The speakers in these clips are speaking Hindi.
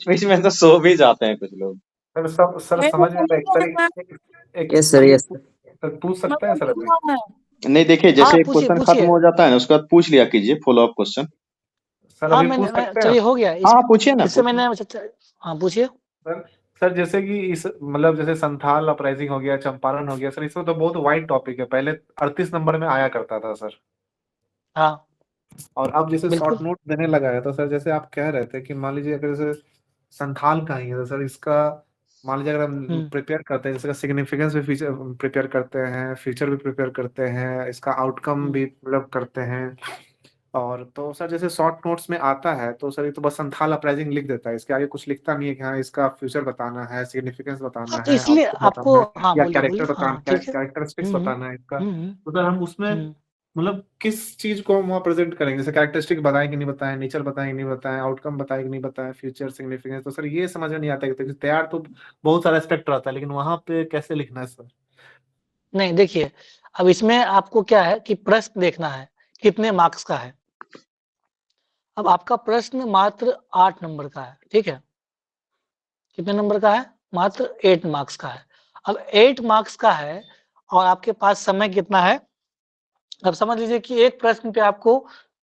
बीच में तो सो भी जाते हैं कुछ लोग। सर सब सर नहीं समझ में नहीं, आया। सर एक यस सर, ये यस सर। सर पूछ मैं सकते हैं सर बोल अभी? रहा हूँ। नहीं देखिए, हाँ जैसे एक पूछिए क्वेश्चन खत्म पूछिए। हो जाता है ना, उसके बाद पूछ लिया कीजिए फॉलो अप क्वेश्चन। सर हाँ अभी पूछ सकते हैं चलिए हम? हो गया हाँ इस हाँ, पूछिए ना इससे पूछिए। मैंने हाँ पूछिए। सर सर जैसे कि इस मतलब जैसे संथाल अपराइजिंग हो गया, चंपारण हो गया, सर इसमें तो बहुत वाइड टॉपिक है, पहले 38 नंबर में आया करता था सर। हाँ और अब जैसे शॉर्ट बिल्कुल। नोट देने लगा है, तो सर जैसे आप कह रहे थे कि मान लीजिए अगर जैसे संथाल का ही है तो सर इसका मान लीजिए अगर हम हम्म प्रिपेयर करते हैं, जैसे सिग्निफिकेंस भी फीचर प्रिपेयर करते हैं, फीचर भी प्रिपेयर करते हैं, इसका आउटकम हम्म भी मतलब करते हैं, और तो सर जैसे शॉर्ट नोट्स में आता है तो सर ये तो बस संथाल अपराइजिंग लिख देता है, इसके आगे कुछ लिखता नहीं है कि हाँ इसका फ्यूचर बताना है, सिग्निफिकेंस हाँ बताना तो है, इसलिए आउटपुट आपको, बताना है, हाँ या बोलिए कैरेक्टर बोलिए, बताना, हाँ ठीक है। कैरेक्टरिस्टिक्स हम्म बताना है इसका। हम्म तो सर हम उसमें हम्म मतलब किस चीज को हम वहाँ प्रेजेंट करेंगे, जैसे कैरेक्टरिस्टिक बताएं कि नहीं बताएं, नेचर बताएं कि नहीं बताएं, आउटकम बताएं कि नहीं बताएं, फ्यूचर सिग्निफिकेंस, तो सर ये समझ में नहीं आता है क्योंकि तैयार तो बहुत सारा एस्पेक्ट रहता है, लेकिन वहां पे कैसे लिखना है सर? नहीं देखिए, अब इसमें आपको क्या है कि प्रश्न देखना है कितने मार्क्स का है। अब आपका प्रश्न मात्र 8 नंबर का है, ठीक है। कितने नंबर का है? मात्र 8 मार्क्स का है। अब 8 मार्क्स का है और आपके पास समय कितना है? अब समझ लीजिए कि एक प्रश्न पे आपको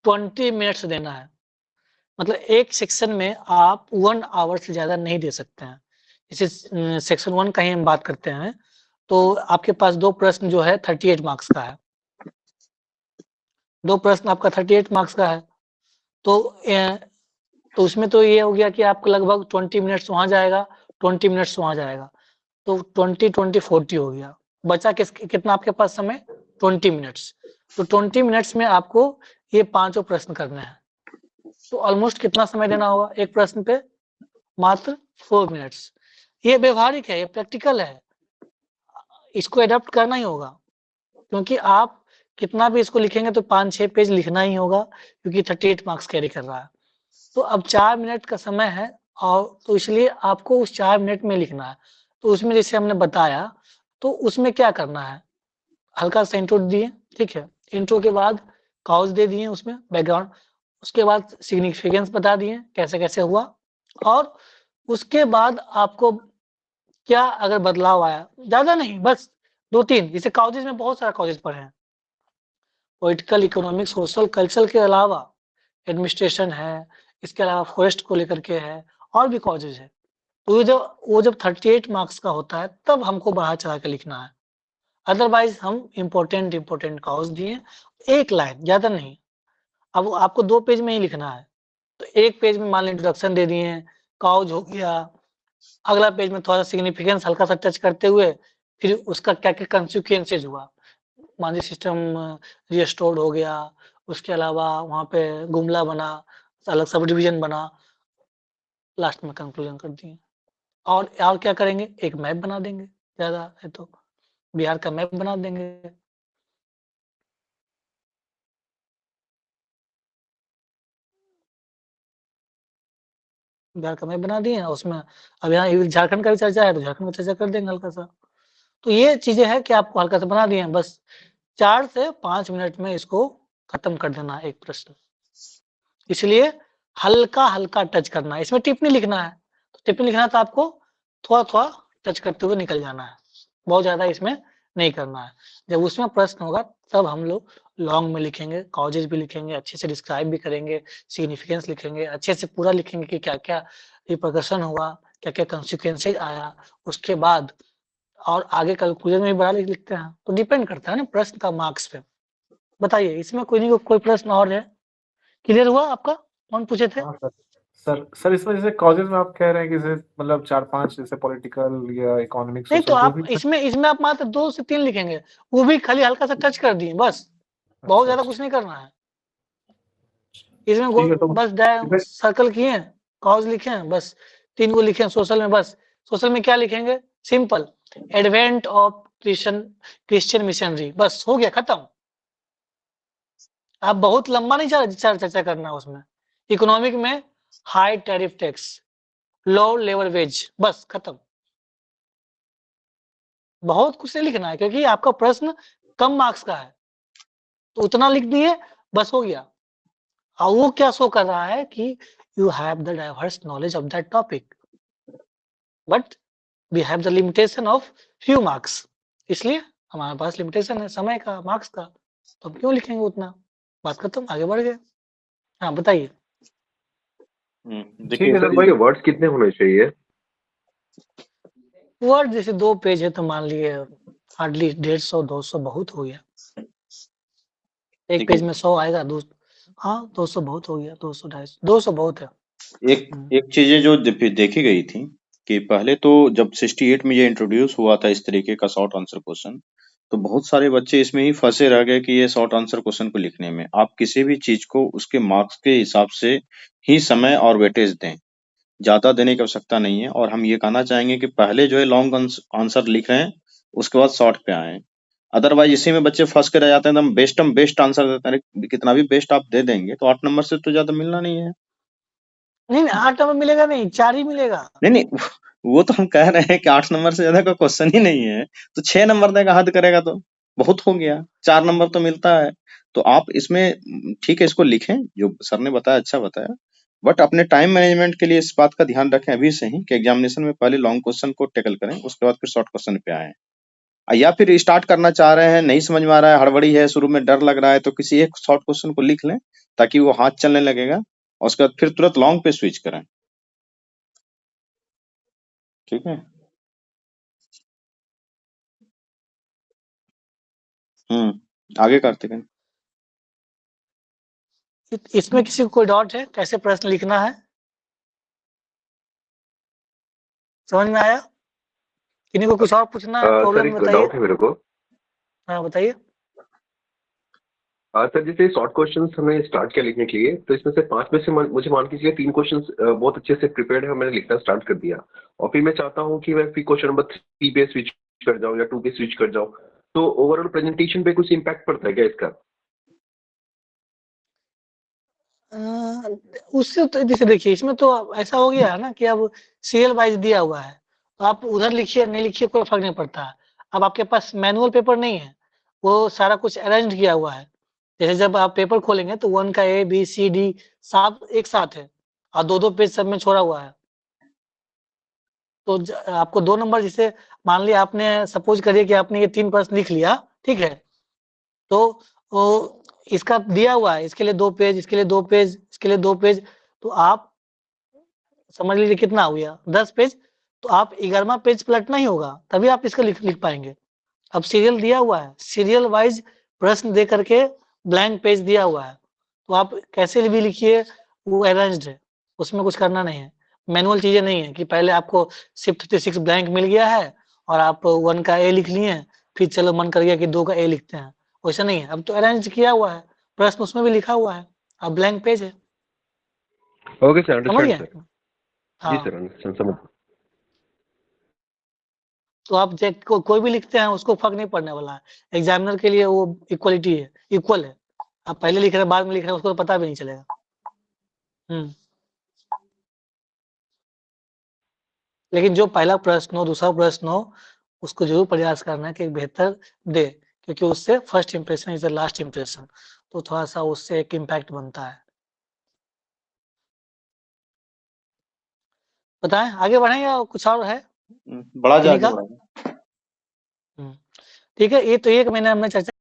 20 मिनट्स देना है। मतलब एक सेक्शन में आप 1 आवर से ज्यादा नहीं दे सकते हैं। जैसे सेक्शन 1 का ही हम बात करते हैं, तो आपके पास दो प्रश्न जो है 38 मार्क्स का है। दो प्रश्न आपका 38 मार्क्स का है। तो तो उसमें तो ये हो गया कि आपको लगभग 20 मिनट्स वहां जाएगा, 20 मिनट्स वहां जाएगा, तो 20 20 40 हो गया। बचा कितना आपके पास समय? 20 मिनट्स। तो 20 मिनट्स में आपको ये पांचों प्रश्न करने हैं। तो ऑलमोस्ट कितना समय देना होगा एक प्रश्न पे? मात्र 4 मिनट्स। ये व्यवहारिक है, ये प्रैक्टिकल है, इसको एडॉप्ट करना ही होगा। क्योंकि आप कितना भी इसको लिखेंगे तो 5-6 पेज लिखना ही होगा, क्योंकि 38 मार्क्स कैरी कर रहा है। तो अब 4 मिनट का समय है, और तो इसलिए आपको उस 4 मिनट में लिखना है। तो उसमें जैसे हमने बताया, तो उसमें क्या करना है? हल्का सा इंट्रो दिए, ठीक है। इंट्रो के बाद कॉज दे दिए, उसमें बैकग्राउंड। उसके बाद सिग्निफिकेंस बता दिए कैसे कैसे हुआ, और उसके बाद आपको क्या अगर बदलाव आया, ज्यादा नहीं, बस 2-3। जैसे कॉजेज में बहुत सारा कॉजेज पढ़े हैं, पॉलिटिकल, इकोनॉमिक, सोशल, कल्चरल के अलावा एडमिनिस्ट्रेशन है, इसके अलावा फॉरेस्ट को लेकर के है, और भी कॉजेज है। तो वो जब 38 मार्क्स का होता है तब हमको बढ़ा चढ़ा के लिखना है। अदरवाइज हम इम्पोर्टेंट कॉज दिए, एक लाइन, ज्यादा नहीं। अब वो आपको 2 पेज में ही लिखना है, तो एक पेज में मान लो इंट्रोडक्शन दे दिए, कॉज हो गया, अगला पेज में थोड़ा सा सिग्निफिकेंस हल्का सा टच करते हुए, फिर उसका क्या क्या कंसिक्वेंसेज हुआ, मान लीजिए सिस्टम रिस्टोर्ड हो गया, उसके अलावा वहाँ पे गुमला बना, अलग सब डिवीजन बना, लास्ट में कंक्लूजन कर दिए। और क्या करेंगे? एक मैप बना देंगे, ज्यादा है तो बिहार का मैप बना देंगे। बिहार का मैप बना दिए, उसमें अब यहाँ झारखंड का भी चर्चा है तो झारखंड में चर्चा कर देंगे हल्का सा। तो ये चीजें हैं कि आपको हल्का सा बना दिए हैं, बस 4 से 5 मिनट में इसको खत्म कर देना है एक प्रश्न। इसलिए हल्का हल्का टच करना है, इसमें टिप्पणी लिखना है। तो टिप्पणी लिखना है तो आपको थोड़ा थोड़ा टच करते हुए निकल जाना है, बहुत ज्यादा इसमें नहीं करना है। जब उसमें प्रश्न होगा तब हम लोग लॉन्ग में लिखेंगे, कॉजेज भी लिखेंगे, अच्छे से डिस्क्राइब भी करेंगे, सिग्निफिकेंस लिखेंगे, अच्छे से पूरा लिखेंगे कि क्या क्या रिपरकशन हुआ, क्या क्या कंसिक्वेंसेज आया। उसके बाद और आगे कंक्लूजन में भी बड़ा लिखते हैं। तो डिपेंड करता है ना प्रश्न का मार्क्स पे। बताइए, इसमें कोई नहीं कोई प्रश्न और है? क्लियर हुआ आपका? कौन पूछे थे? हाँ सर। सर इसमें जैसे कॉजेज में आप कह रहे हैं कि जैसे मतलब 4-5 जैसे पॉलिटिकल या इकोनॉमिक नहीं तो सोशल जो आप भी। इसमें आप मात्र 2 से 3 लिखेंगे, वो भी खाली हल्का सा टच कर दिए बस, बहुत अच्छा ज्यादा अच्छा। कुछ नहीं करना है। इसमें ठीक है तो बस इधर- सर्कल किए, कॉज लिखे, बस 3 को लिखे। सोशल में बस, सोशल में क्या लिखेंगे? Simple, advent of Christian missionary, बस हो गया, खत्म। आप बहुत लंबा नहीं चर्चा करना उसमें। इकोनॉमिक में हाई टैरिफ टैक्स, लो लेबर वेज, बस खत्म। बहुत कुछ नहीं लिखना है, क्योंकि आपका प्रश्न कम मार्क्स का है, तो उतना लिख दिए, बस हो गया। और वो क्या शो कर रहा है कि you have the diverse knowledge of that topic, but we have the limitation of few marks. इसलिए हमारे पास लिमिटेशन है समय का, मार्क्स का, तो हम क्यों लिखेंगे उतना? बात खत्म, आगे बढ़ गए। हाँ बताइए। ठीक देखिए है सर, सर, भाई वर्ड्स कितने होने चाहिए? वर्ड जैसे 2 पेज है तो मान लिए हार्डली 150-200 बहुत हो गया। एक देखिए पेज में 100 आएगा, हाँ 200 बहुत हो गया, 200-250 बहुत है। एक चीजें जो देखी गई थी कि पहले तो जब 68 में ये इंट्रोड्यूस हुआ था इस तरीके का शॉर्ट आंसर क्वेश्चन, तो बहुत सारे बच्चे इसमें ही फंसे रह गए कि ये शॉर्ट आंसर क्वेश्चन को लिखने में आप किसी भी चीज को उसके मार्क्स के हिसाब से ही समय और वेटेज दें, ज्यादा देने की आवश्यकता नहीं है। और हम ये कहना चाहेंगे कि पहले जो है लॉन्ग आंसर लिख रहे हैं, उसके बाद शॉर्ट पे आए। अदरवाइज इसी में बच्चे फंस के रह जाते हैं, तो हम बेस्ट आंसर देते हैं। कितना भी बेस्ट आप दे देंगे तो 8 नंबर से तो ज्यादा मिलना नहीं है। नहीं 8 नंबर मिलेगा नहीं, 4 ही मिलेगा। नहीं वो तो हम कह रहे हैं कि 8 नंबर से ज्यादा का क्वेश्चन ही नहीं है, तो 6 नंबर देगा, हद करेगा तो बहुत हो गया। 4 नंबर तो मिलता है। तो आप इसमें ठीक है, इसको लिखें जो सर ने बताया, अच्छा बताया, बट अपने टाइम मैनेजमेंट के लिए इस बात का ध्यान रखें अभी से ही कि एग्जामिनेशन में पहले लॉन्ग क्वेश्चन को टैकल करें, उसके बाद फिर शॉर्ट क्वेश्चन पे आए। या फिर स्टार्ट करना चाह रहे हैं, नहीं समझ में आ रहा है, हड़बड़ी है, शुरू में डर लग रहा है, तो किसी एक शॉर्ट क्वेश्चन को लिख लें ताकि वो हाथ चलने लगेगा, और उसके बाद फिर तुरंत लॉन्ग पे स्विच करें। ठीक है। आगे करते हैं। इसमें किसी को कोई डाउट है कैसे प्रश्न लिखना है? समझ में आया? किन्हीं को कुछ और पूछना है, सर प्रॉब्लम एक बताइए। डाउट है मेरे को। हाँ बताइए। सर जैसे शॉर्ट क्वेश्चंस हमें स्टार्ट किया लिखने के लिए, तो इसमें से 5 में से मुझे मान कीजिए 3 क्वेश्चंस बहुत अच्छे से प्रिपेयर्ड है, मैंने लिखना स्टार्ट कर दिया, और फिर मैं चाहता हूँ कि मैं फिर क्वेश्चन नंबर 3 पे स्विच कर जाऊँ या 2 पे स्विच कर जाऊँ, तो ओवरऑल प्रेजेंटेशन पे कुछ इम्पैक्ट पड़ता है क्या इसका? उससे तो जैसे देखिए इसमें तो ऐसा हो गया है ना कि अब सीरियल वाइज दिया हुआ है, तो आप उधर लिखिए नहीं लिखिए कोई फर्क नहीं पड़ता है। अब आपके पास मैनुअल पेपर नहीं है, वो सारा कुछ अरेंज किया हुआ है। जैसे जब आप पेपर खोलेंगे तो 1 का A B C D सब एक साथ है और 2-2 पेज सब में छोड़ा हुआ है। तो आपको 2 नंबर, जैसे मान लिया आपने, सपोज करिए कि आपने ये 3 प्रश्न लिख लिया, ठीक है, तो वो इसका दिया हुआ है, इसके लिए 2 पेज, इसके लिए 2 पेज, इसके लिए 2 पेज, तो आप समझ लीजिए कितना हो गया 10 पेज, तो आप 11वां पेज पलटना ही होगा, तभी आप इसका लिख पाएंगे। अब सीरियल दिया हुआ है, सीरियल वाइज प्रश्न दे करके ब्लैंक पेज दिया हुआ है, तो आप कैसे भी लिखिए वो अरेंज्ड है, उसमें कुछ करना नहीं है। मैनुअल चीजें नहीं है कि पहले आपको शिफ्ट 56 ब्लैंक मिल गया है और आप 1 का A लिख लिए, फिर चलो मन कर गया कि 2 का A लिखते हैं, वैसा नहीं है। अब तो अरेंज किया हुआ है, प्रश्न उसमें भी लिखा हुआ है, अब ब्लैंक पेज है। ओके सर, समझ अंडरस्टैंड गए? सर। हाँ। जी सर, अंडरस्टैंड, समझ। तो आप कोई भी लिखते हैं उसको फर्क नहीं पड़ने वाला है, एग्जामिनर के लिए वो इक्वलिटी है, इक्वल है। आप पहले लिख रहे हैं बाद में लिख रहे हैं उसको तो पता भी नहीं चलेगा। लेकिन जो पहला प्रश्न हो, दूसरा प्रश्न हो, उसको जरूर प्रयास करना है कि बेहतर दे, क्योंकि उससे first impression is the last impression, तो थोड़ा सा उससे एक इम्पैक्ट बनता है। बताएं आगे बढ़ें या कुछ और है? बड़ा किन्हीं जाके का? बड़ा। ठीक है, ये तो एक महीने हमने चर्चा